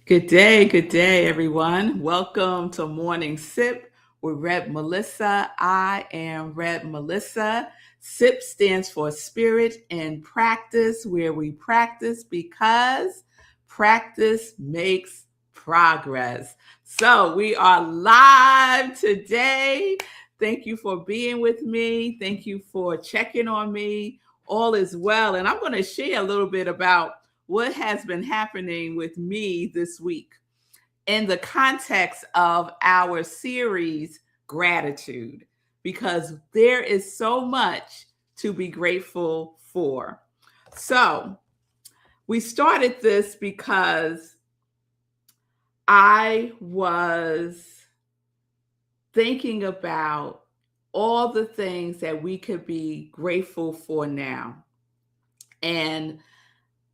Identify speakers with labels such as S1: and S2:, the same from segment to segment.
S1: Good day, everyone. Welcome to Morning Sip with Reb Melissa. I am Reb Melissa. SIP stands for Spirit and Practice, where we practice because practice makes progress. So we are live today. Thank you for being with me. Thank you for checking on me. All is well. And I'm going to share a little bit about what has been happening with me this week in the context of our series, Gratitude, because there is so much to be grateful for. So, we started this because I was thinking about all the things that we could be grateful for now. And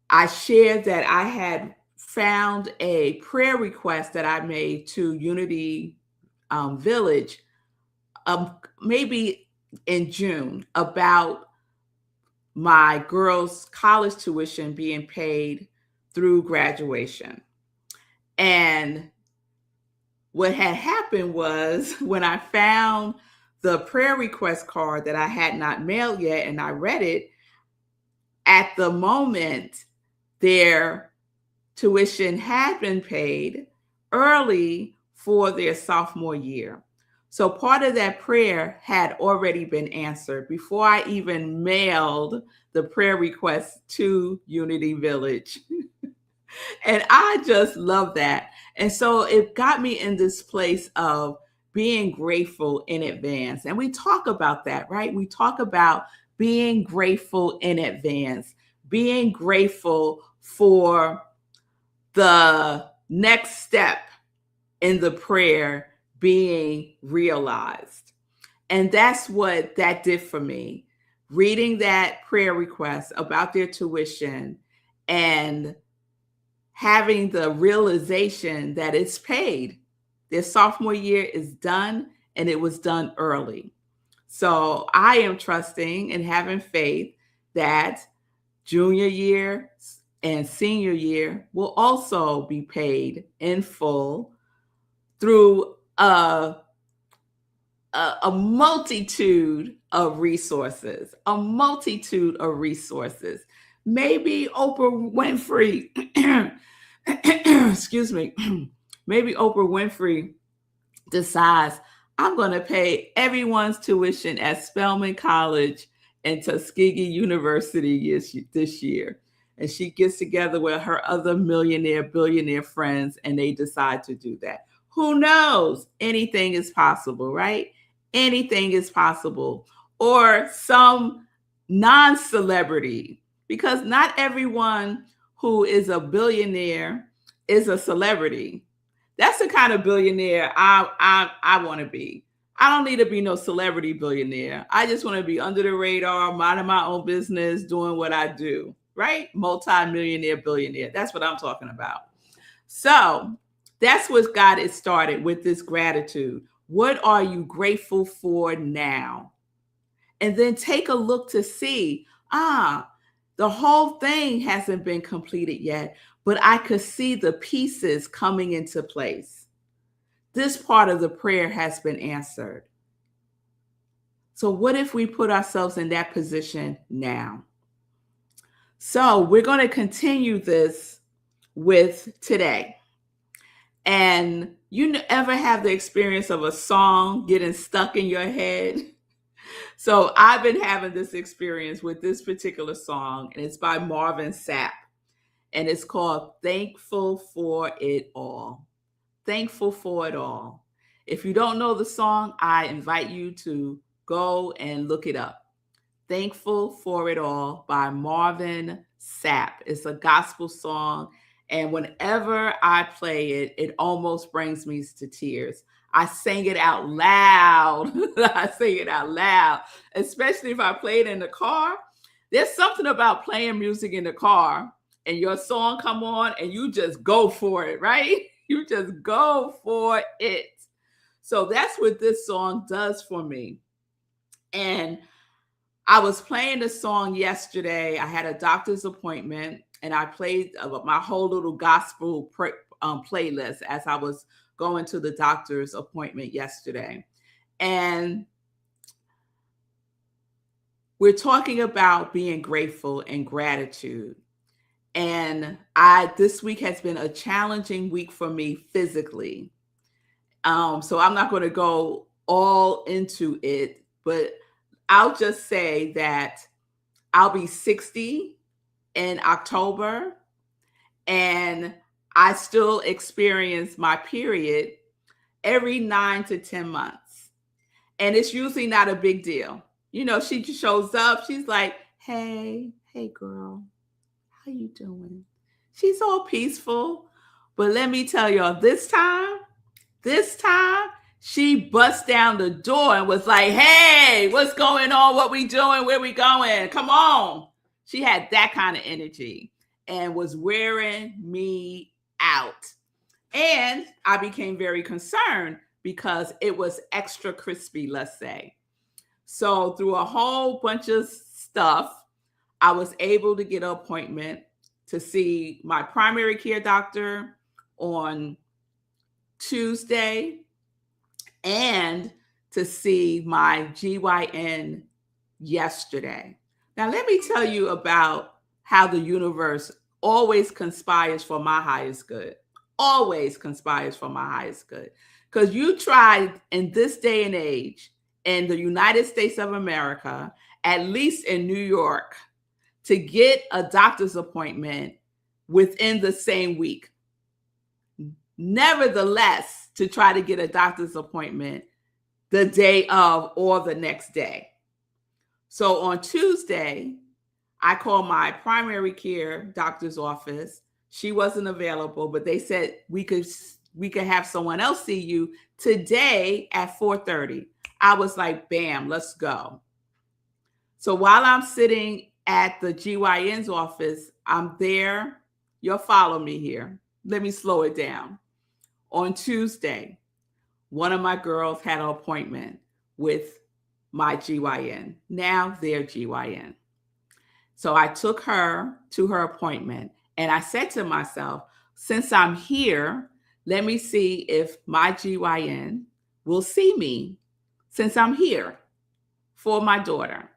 S1: I shared that I had found a prayer request that I made to Unity Village, maybe in June, about my girls' college tuition being paid through graduation. And what had happened was when I found the prayer request card that I had not mailed yet and I read it, at the moment, their tuition had been paid early for their sophomore year. So part of that prayer had already been answered before I even mailed the prayer request to Unity Village. And I just love that. And so it got me in this place of being grateful in advance. And we talk about that, right? We talk about being grateful in advance, being grateful for the next step in the prayer being realized. And that's what that did for me. Reading that prayer request about their tuition and having the realization that it's paid. Their sophomore year is done and it was done early. So I am trusting and having faith that junior year and senior year will also be paid in full through a multitude of resources, Maybe Oprah Winfrey, excuse me, maybe Oprah Winfrey decides I'm going to pay everyone's tuition at Spelman College and Tuskegee University this year. And she gets together with her other millionaire, billionaire friends, and they decide to do that. Who knows? Anything is possible, right? Anything is possible. Or some non-celebrity, because not everyone who is a billionaire is a celebrity. That's the kind of billionaire I want to be. I don't need to be no celebrity billionaire. I just want to be under the radar, minding my own business, doing what I do, right? Multi-millionaire, billionaire. That's what I'm talking about. So that's what got it started with this gratitude. What are you grateful for now? And then take a look to see, the whole thing hasn't been completed yet, but I could see the pieces coming into place. This part of the prayer has been answered. So what if we put ourselves in that position now? So we're going to continue this with today. And you ever have the experience of a song getting stuck in your head? So I've been having this experience with this particular song, and it's by Marvin Sapp, and it's called Thankful for It All. Thankful for It All. If you don't know the song, I invite you to go and look it up. Thankful for It All by Marvin Sapp. It's a gospel song, and whenever I play it, it almost brings me to tears. I sang it out loud. I sing it out loud, especially if I play it in the car. There's something about playing music in the car and your song come on and you just go for it, right? You just go for it. So that's what this song does for me. And I was playing the song yesterday. I had a doctor's appointment and I played my whole little gospel playlist as I was going to the doctor's appointment yesterday. And we're talking about being grateful and gratitude. And this week has been a challenging week for me physically. So I'm not going to go all into it, but I'll just say that I'll be 60 in October, and I still experience my period every 9 to 10 months. And it's usually not a big deal. You know, she just shows up. She's like, hey girl, how you doing? She's all peaceful. But let me tell y'all, this time, she bust down the door and was like, hey, what's going on? What we doing? Where we going? Come on. She had that kind of energy and was wearing me out. And I became very concerned because it was extra crispy, let's say. So through a whole bunch of stuff, I was able to get an appointment to see my primary care doctor on Tuesday and to see my GYN yesterday. Now, let me tell you about how the universe always conspires for my highest good. Always conspires for my highest good. Because you try in this day and age in the United States of America, at least in New York, to get a doctor's appointment within the same week. Nevertheless, to try to get a doctor's appointment the day of or the next day. So on Tuesday, I called my primary care doctor's office. She wasn't available, but they said we could have someone else see you today at 4:30. I was like, bam, let's go. So while I'm sitting at the GYN's office, I'm there. You'll follow me here. Let me slow it down. On Tuesday, one of my girls had an appointment with my GYN, now their GYN. So I took her to her appointment and I said to myself, since I'm here, let me see if my GYN will see me since I'm here for my daughter.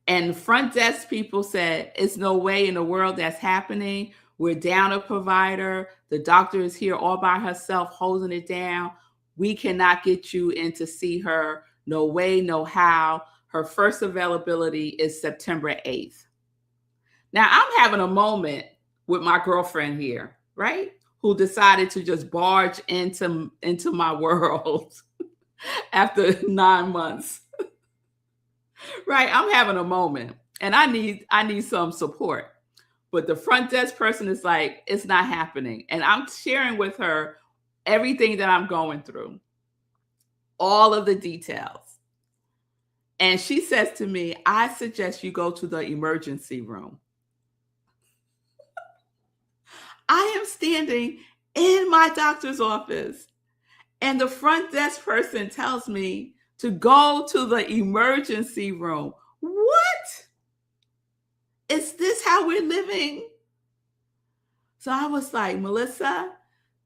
S1: And front desk people said, it's no way in the world that's happening. We're down a provider. The doctor is here all by herself, holding it down. We cannot get you in to see her. No way, no how. Her first availability is September 8th. Now, I'm having a moment with my girlfriend here, right? Who decided to just barge into my world after 9 months. Right? I'm having a moment and I need some support. But the front desk person is like, it's not happening. And I'm sharing with her everything that I'm going through, all of the details. And she says to me, I suggest you go to the emergency room. I am standing in my doctor's office and the front desk person tells me to go to the emergency room. What? Is this how we're living? So I was like, Melissa,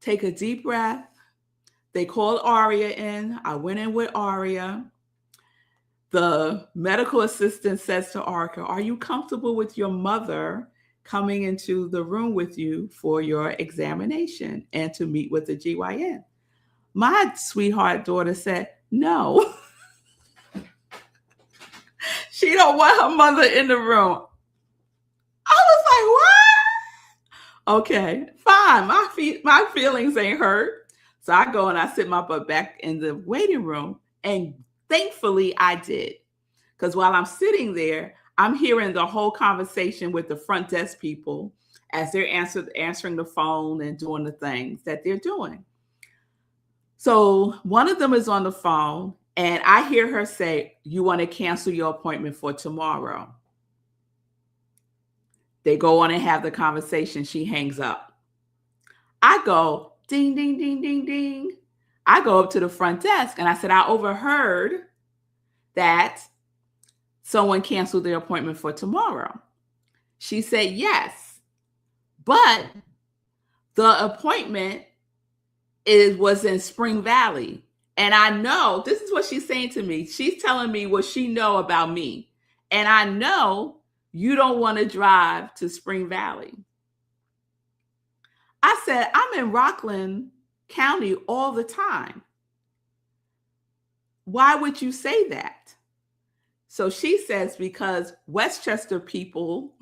S1: take a deep breath. They called Aria in. I went in with Aria. The medical assistant says to Aria, are you comfortable with your mother coming into the room with you for your examination and to meet with the GYN? My sweetheart daughter said, no. She don't want her mother in the room. I was like, what? Okay, fine. My feelings ain't hurt. So I go and I sit my butt back in the waiting room. And thankfully I did. Because while I'm sitting there, I'm hearing the whole conversation with the front desk people as they're answering the phone and doing the things that they're doing. So one of them is on the phone and I hear her say, you want to cancel your appointment for tomorrow? They go on and have the conversation. She hangs up. I go, ding, ding, ding, ding, ding. I go up to the front desk and I said, I overheard that someone canceled their appointment for tomorrow. She said yes, but the appointment was in Spring Valley. And I know, this is what she's saying to me. She's telling me what she know about me. And I know you don't want to drive to Spring Valley. I said, I'm in Rockland County all the time. Why would you say that? So she says, because Westchester people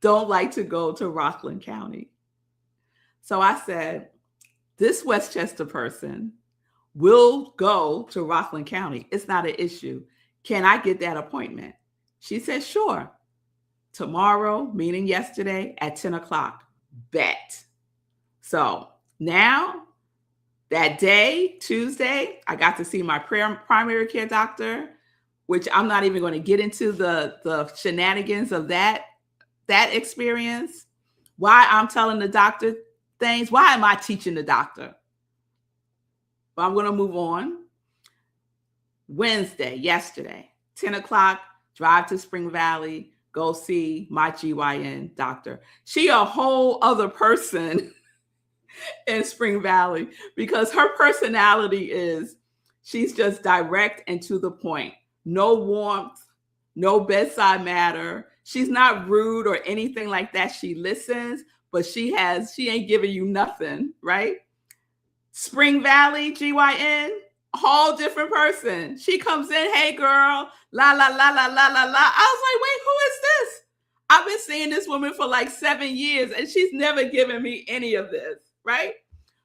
S1: don't like to go to Rockland County. So I said, this Westchester person will go to Rockland County. It's not an issue. Can I get that appointment? She said, sure. Tomorrow, meaning yesterday, at 10 o'clock. Bet. So now, that day, Tuesday, I got to see my primary care doctor, which I'm not even going to get into the shenanigans of that experience. Why I'm telling the doctor things. Why am I teaching the doctor? But I'm going to move on. Wednesday, yesterday, 10 o'clock, drive to Spring Valley, go see my GYN doctor. She a whole other person in Spring Valley because her personality is, she's just direct and to the point. No warmth, no bedside manner. She's not rude or anything like that. She listens, but she ain't giving you nothing, right? Spring Valley GYN, whole different person. She comes in, hey girl, la la la la la la la. I was like, wait, who is this? I've been seeing this woman for like 7 years and she's never given me any of this, right?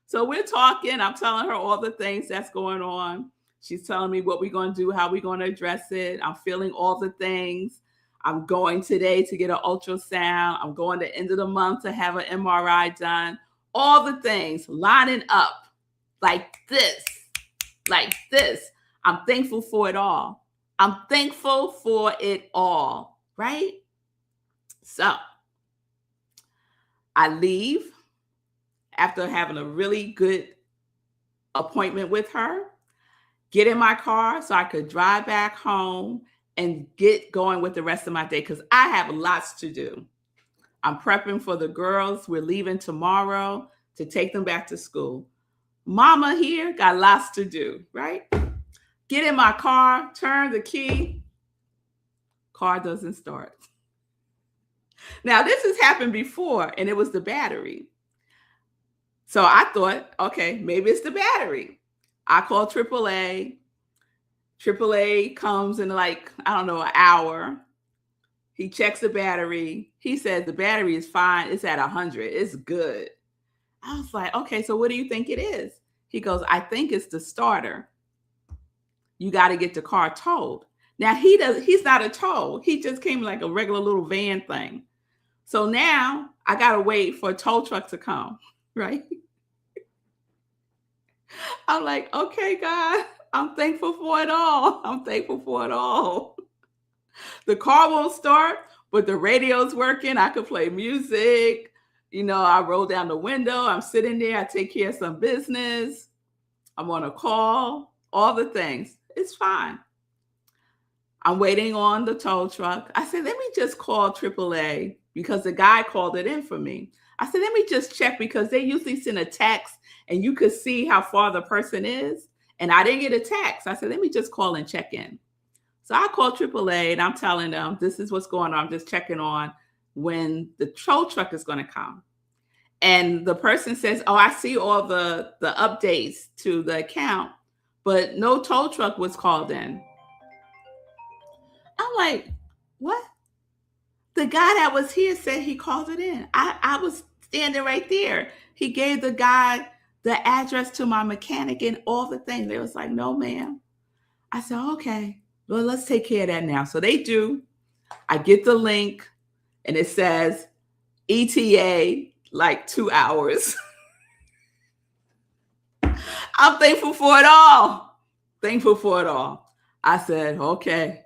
S1: So we're talking, I'm telling her all the things that's going on. She's telling me what we're going to do, how we're going to address it. I'm feeling all the things. I'm going today to get an ultrasound. I'm going the end of the month to have an MRI done. All the things lining up like this, like this. I'm thankful for it all. I'm thankful for it all, right? So I leave after having a really good appointment with her, get in my car so I could drive back home and get going with the rest of my day because I have lots to do. I'm prepping for the girls. We're leaving tomorrow to take them back to school. Mama here got lots to do, right? Get in my car, turn the key, car doesn't start. Now, this has happened before, and it was the battery. So I thought, okay, maybe it's the battery. I called AAA. AAA comes in like, I don't know, an hour. He checks the battery. He says the battery is fine. It's at 100. It's good. I was like, okay, so what do you think it is? He goes, I think it's the starter. You got to get the car towed. Now he's not a tow. He just came like a regular little van thing. So now I got to wait for a tow truck to come, right? I'm like, okay, God, I'm thankful for it all. I'm thankful for it all. The car won't start, but the radio's working. I could play music. You know, I roll down the window. I'm sitting there. I take care of some business. I'm on a call, all the things. It's fine. I'm waiting on the tow truck. I said, let me just call AAA because the guy called it in for me. I said, let me just check because they usually send a text and you could see how far the person is. And I didn't get a text. I said, let me just call and check in. So I called AAA and I'm telling them, this is what's going on. I'm just checking on when the tow truck is going to come. And the person says, oh, I see all the updates to the account, but no tow truck was called in. I'm like, what? The guy that was here said he called it in. I was standing right there. He gave the guy the address to my mechanic and all the things. They was like, no, ma'am. I said, okay, well, let's take care of that now. So they do. I get the link and it says ETA like 2 hours. I'm thankful for it all. Thankful for it all. I said, okay.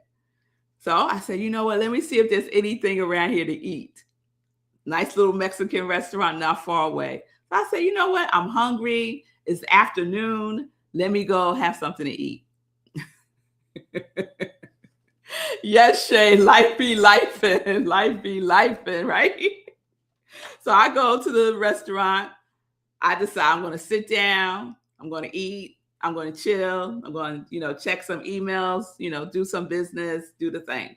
S1: So I said, you know what? Let me see if there's anything around here to eat. Nice little Mexican restaurant not far away. So I said, you know what? I'm hungry. It's afternoon. Let me go have something to eat. Yes, Shay, life be lifing, life be lifing, right? So I go to the restaurant. I decide I'm going to sit down. I'm going to eat. I'm going to chill. I'm going to, check some emails, do some business, do the thing.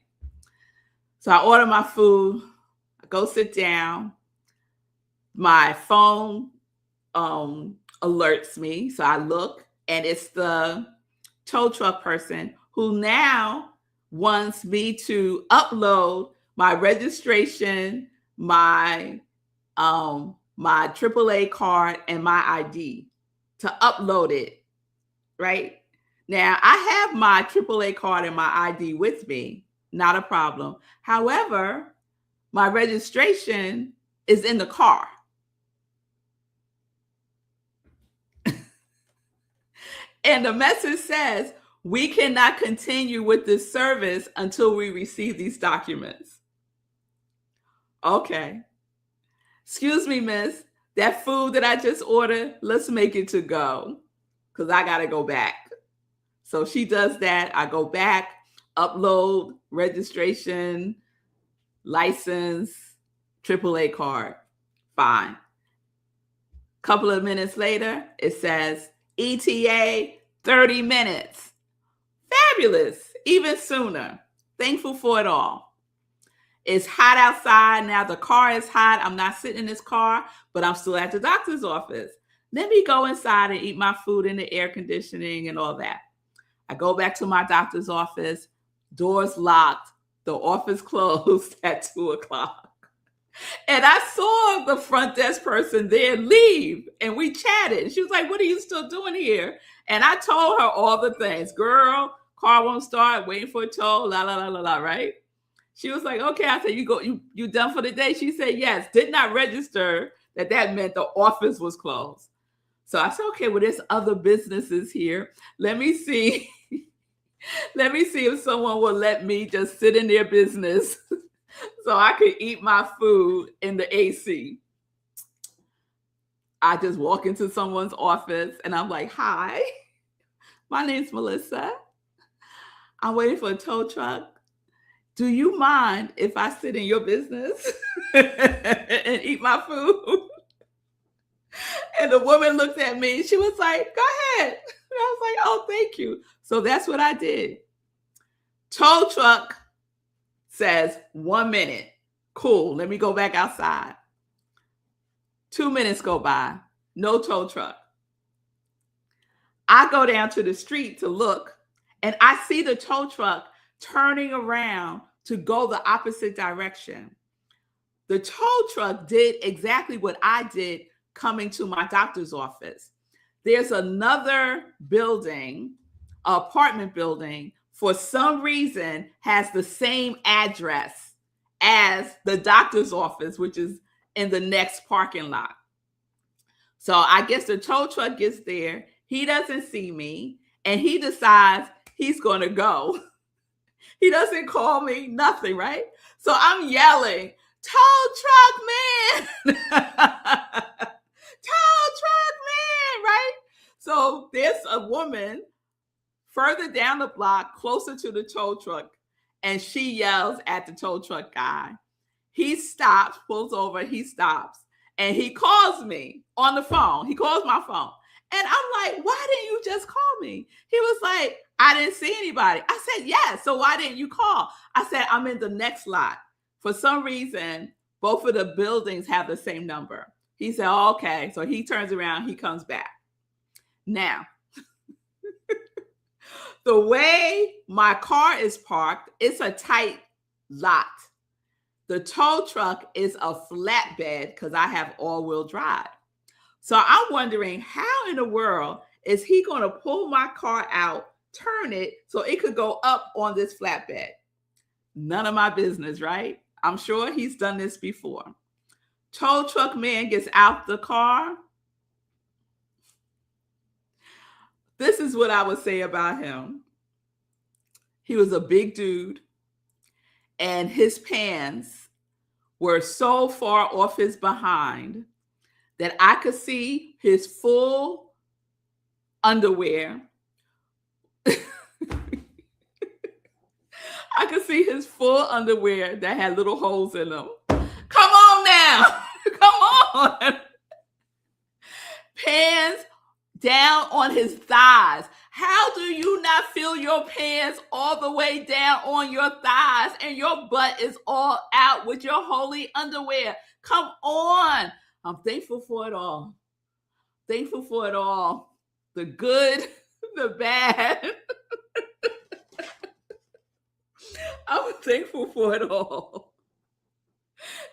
S1: So I order my food. I go sit down. My phone alerts me. So I look, and it's the tow truck person who now wants me to upload my registration, my AAA card, and my ID, to upload it, right? Now, I have my AAA card and my ID with me, not a problem. However, my registration is in the car. And the message says, we cannot continue with this service until we receive these documents. Okay. Excuse me, miss, that food that I just ordered, let's make it to go, because I got to go back. So she does that. I go back, upload registration, license, AAA card. Fine. Couple of minutes later, it says ETA 30 minutes. Fabulous. Even sooner. Thankful for it all. It's hot outside. Now the car is hot. I'm not sitting in this car, but I'm still at the doctor's office. Let me go inside and eat my food in the air conditioning and all that. I go back to my doctor's office. Doors locked. The office closed at 2:00. And I saw the front desk person there leave, and we chatted. She was like, "What are you still doing here?" And I told her all the things. Girl, car won't start, waiting for a tow, la, la, la, la, la, right? She was like, "Okay." I said, you done for the day?" She said, "Yes." Did not register that meant the office was closed. So I said, "Okay, well, there's other businesses here. Let me see. Let me see if someone will let me just sit in their business so I could eat my food in the AC." I just walk into someone's office and I'm like, "Hi, my name's Melissa. I'm waiting for a tow truck. Do you mind if I sit in your business and eat my food?" And the woman looked at me. She was like, "Go ahead." And I was like, "Oh, thank you." So that's what I did. Tow truck says 1 minute. Cool. Let me go back outside. 2 minutes go by. No tow truck. I go down to the street to look, and I see the tow truck turning around to go the opposite direction. The tow truck did exactly what I did coming to my doctor's office. There's another building, apartment building, for some reason has the same address as the doctor's office, which is in the next parking lot. So I guess the tow truck gets there. He doesn't see me, and he decides he's going to go. He doesn't call me, nothing, right? So I'm yelling, "Tow truck man!" Tow truck man, right? So there's a woman further down the block, closer to the tow truck, and she yells at the tow truck guy. He stops, pulls over, he stops, and he calls me on the phone. He calls my phone. And I'm like, "Why didn't you just call me?" He was like, "I didn't see anybody." I said, "Yeah, so why didn't you call?" I said, "I'm in the next lot. For some reason, both of the buildings have the same number." He said, "Oh, okay." So he turns around, he comes back. Now, the way my car is parked, it's a tight lot. The tow truck is a flatbed because I have all-wheel drive. So I'm wondering, how in the world is he going to pull my car out, turn it so it could go up on this flatbed? None of my business, right? I'm sure he's done this before. Tow truck man gets out the car. This is what I would say about him. He was a big dude, and his pants were so far off his behind that I could see his full underwear. I could see his full underwear that had little holes in them. Come on now. Come on. Pants down on his thighs. How do you not feel your pants all the way down on your thighs and your butt is all out with your holy underwear? Come on. I'm thankful for it all. Thankful for it all. The good, the bad. I'm thankful for it all.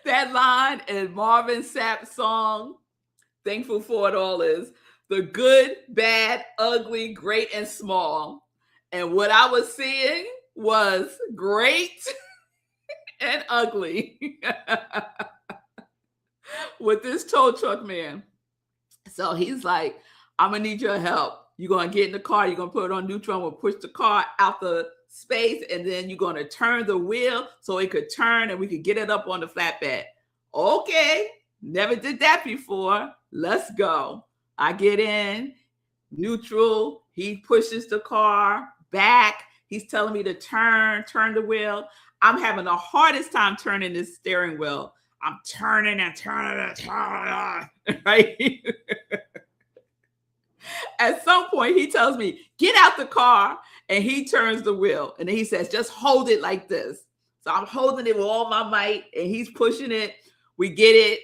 S1: That line in Marvin Sapp's song, Thankful for It All, is the good, bad, ugly, great, and small. And what I was seeing was great and ugly with this tow truck man. So he's like, I'm going to need your help. You're going to get in the car. You're going to put it on neutral. We'll push the car out the space. And then you're going to turn the wheel so it could turn and we could get it up on the flatbed. Okay. Never did that before. Let's go. I get in neutral. He pushes the car back. He's telling me to turn the wheel. I'm having the hardest time turning this steering wheel. I'm turning and turning, right? At some point, he tells me, get out the car, and he turns the wheel. And then he says, just hold it like this. So I'm holding it with all my might, and he's pushing it. We get it.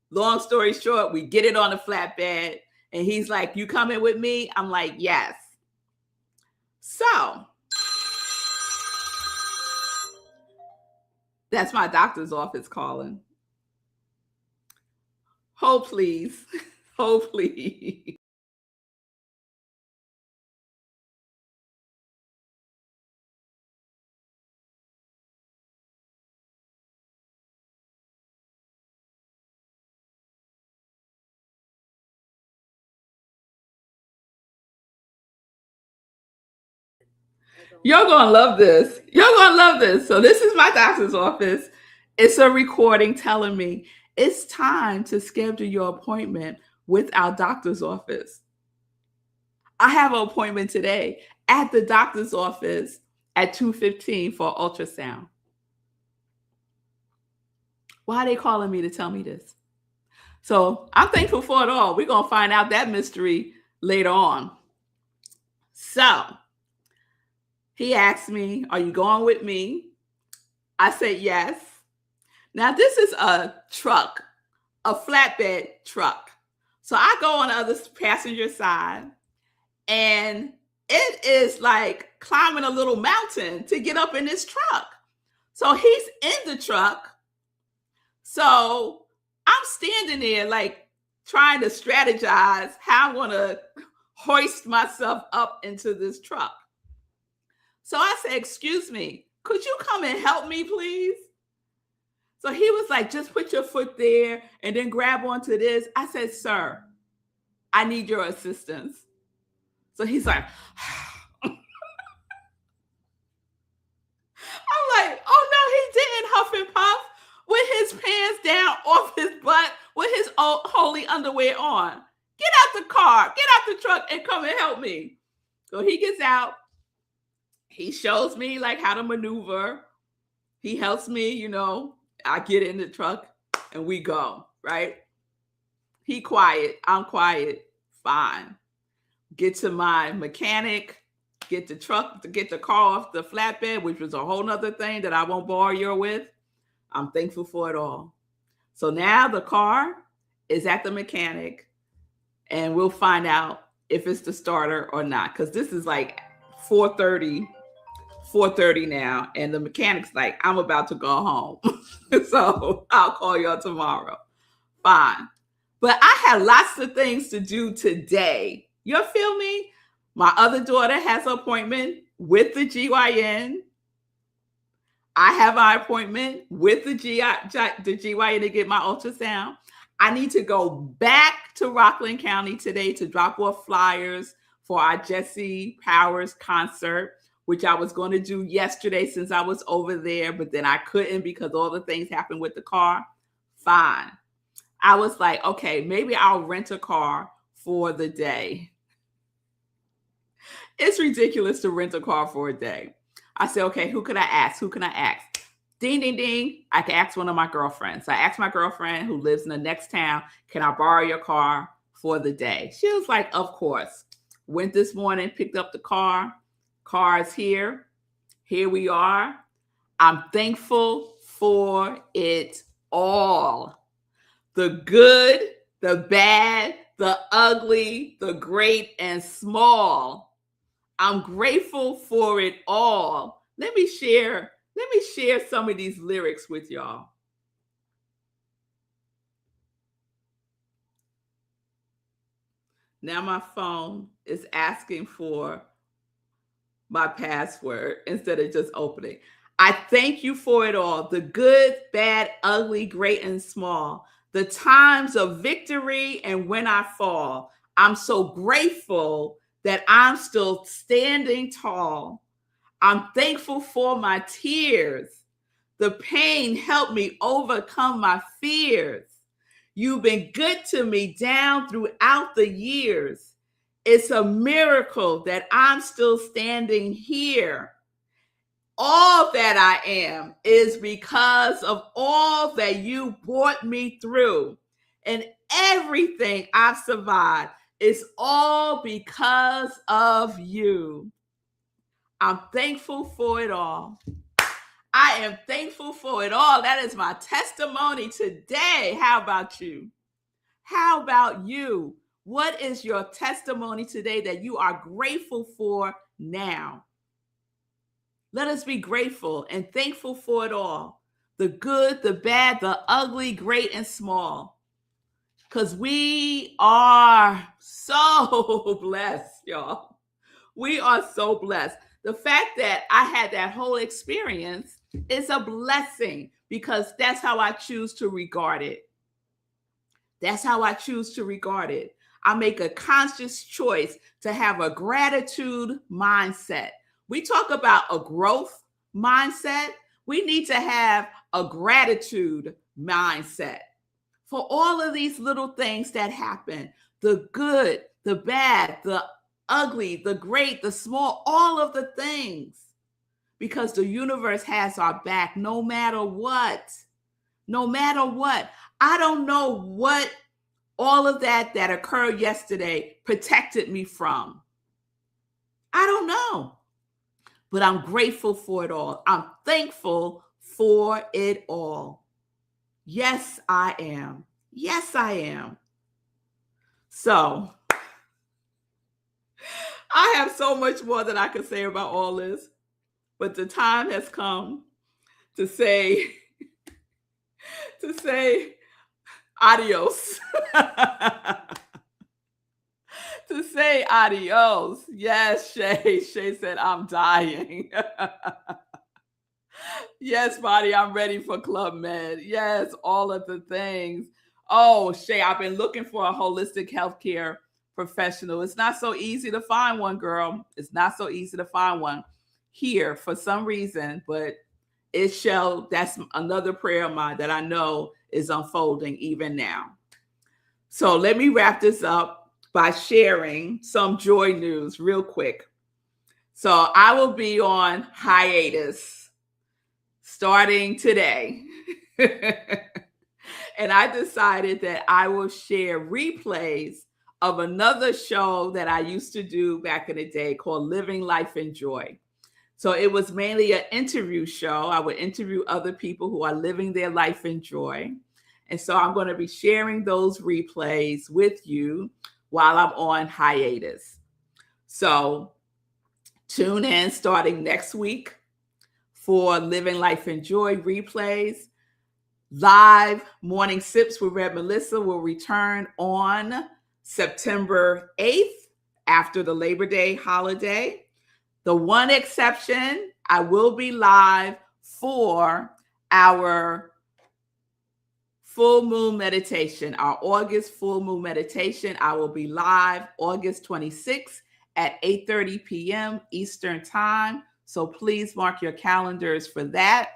S1: Long story short, we get it on the flatbed. And he's like, you coming with me? I'm like, yes. So that's my doctor's office calling. Hold, please. Hold, please. You're going to love this. You're going to love this. So this is my doctor's office. It's a recording telling me it's time to schedule your appointment with our doctor's office. I have an appointment today at the doctor's office at 2:15 for ultrasound. Why are they calling me to tell me this? So I'm thankful for it all. We're going to find out that mystery later on. So he asked me, are you going with me? I said, yes. Now, this is a truck, a flatbed truck. So I go on the other passenger side, and it is like climbing a little mountain to get up in this truck. So he's in the truck. So I'm standing there like trying to strategize how I'm going to hoist myself up into this truck. So I said, excuse me, could you come and help me, please? So he was like, just put your foot there and then grab onto this. I said, sir, I need your assistance. So he's like, I'm like, oh no, he didn't huff and puff with his pants down off his butt with his holy underwear on. Get out the car, get out the truck and come and help me. So he gets out. He shows me like how to maneuver. He helps me, you know. I get in the truck and we go, right? He quiet, I'm quiet, fine. Get to my mechanic, get the car off the flatbed, which was a whole nother thing that I won't bore you with. I'm thankful for it all. So now the car is at the mechanic and we'll find out if it's the starter or not. Because this is like 4:30 now, and the mechanic's like, I'm about to go home. So I'll call y'all tomorrow. Fine. But I have lots of things to do today. You feel me? My other daughter has an appointment with the GYN. I have my appointment with the GYN to get my ultrasound. I need to go back to Rockland County today to drop off flyers for our Jesse Powers concert, which I was going to do yesterday since I was over there, but then I couldn't because all the things happened with the car. Fine. I was like, okay, maybe I'll rent a car for the day. It's ridiculous to rent a car for a day. I said, okay, who could I ask? Who can I ask? Ding, ding, ding. I can ask one of my girlfriends. I asked my girlfriend who lives in the next town, can I borrow your car for the day? She was like, of course. Went this morning, picked up the car. Car is here. Here we are. I'm thankful for it all. The good, the bad, the ugly, the great, and small. I'm grateful for it all. Let me share some of these lyrics with y'all. Now my phone is asking for my password instead of just opening. I thank you for it all. The good, bad, ugly, great, and small. The times of victory and when I fall. I'm so grateful that I'm still standing tall. I'm thankful for my tears. The pain helped me overcome my fears. You've been good to me down throughout the years. It's a miracle that I'm still standing here. All that I am is because of all that you brought me through. And everything I've survived is all because of you. I'm thankful for it all. I am thankful for it all. That is my testimony today. How about you? How about you? What is your testimony today that you are grateful for now? Let us be grateful and thankful for it all. The good, the bad, the ugly, great, and small. Because we are so blessed, y'all. We are so blessed. The fact that I had that whole experience is a blessing because that's how I choose to regard it. That's how I choose to regard it. I make a conscious choice to have a gratitude mindset. We talk about a growth mindset. We need to have a gratitude mindset for all of these little things that happen, the good, the bad, the ugly, the great, the small, all of the things, because the universe has our back no matter what. No matter what. I don't know what all of that occurred yesterday protected me from. I don't know. But I'm grateful for it all. I'm thankful for it all. Yes, I am. Yes, I am. So, I have so much more that I could say about all this, but the time has come to say adios. To say adios. Yes, Shay. Shay said, I'm dying. Yes, Bonnie, I'm ready for Club Med. Yes, all of the things. Oh, Shay, I've been looking for a holistic healthcare professional. It's not so easy to find one, girl. It's not so easy to find one here for some reason, but it shall. That's another prayer of mine that I know is unfolding even now. So let me wrap this up by sharing some joy news real quick. So I will be on hiatus starting today. And I decided that I will share replays of another show that I used to do back in the day called Living Life in Joy. So it was mainly an interview show. I would interview other people who are living their life in joy. And so I'm going to be sharing those replays with you while I'm on hiatus. So tune in starting next week for Living Life in Joy replays. Live Morning Sips with Red Melissa will return on September 8th after the Labor Day holiday. The one exception, I will be live for our full moon meditation, our August full moon meditation. I will be live August 26th at 8:30 p.m. Eastern Time. So please mark your calendars for that.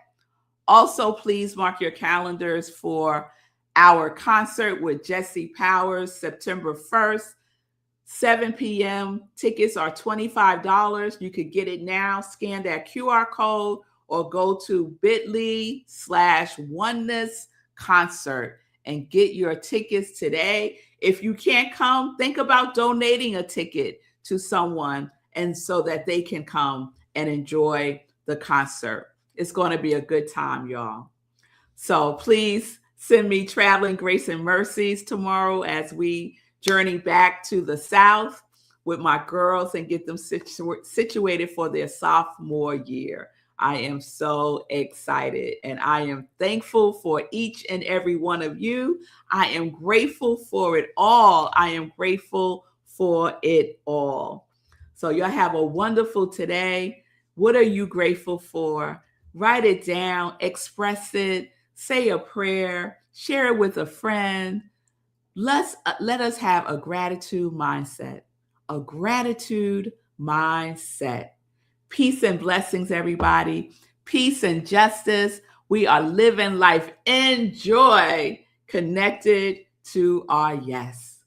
S1: Also, please mark your calendars for our concert with Jesse Powers, September 1st. 7 p.m. Tickets are $25. You could get it now. Scan that QR code or go to bit.ly/oneness concert and get your tickets today. If you can't come, think about donating a ticket to someone and so that they can come and enjoy the concert. It's going to be a good time, y'all. So please send me traveling grace and mercies tomorrow as we journey back to the South with my girls and get them situated for their sophomore year. I am so excited and I am thankful for each and every one of you. I am grateful for it all. I am grateful for it all. So y'all have a wonderful today. What are you grateful for? Write it down, express it, say a prayer, share it with a friend. Let us have a gratitude mindset. A gratitude mindset. Peace and blessings, everybody. Peace and justice. We are living life in joy, connected to our yes.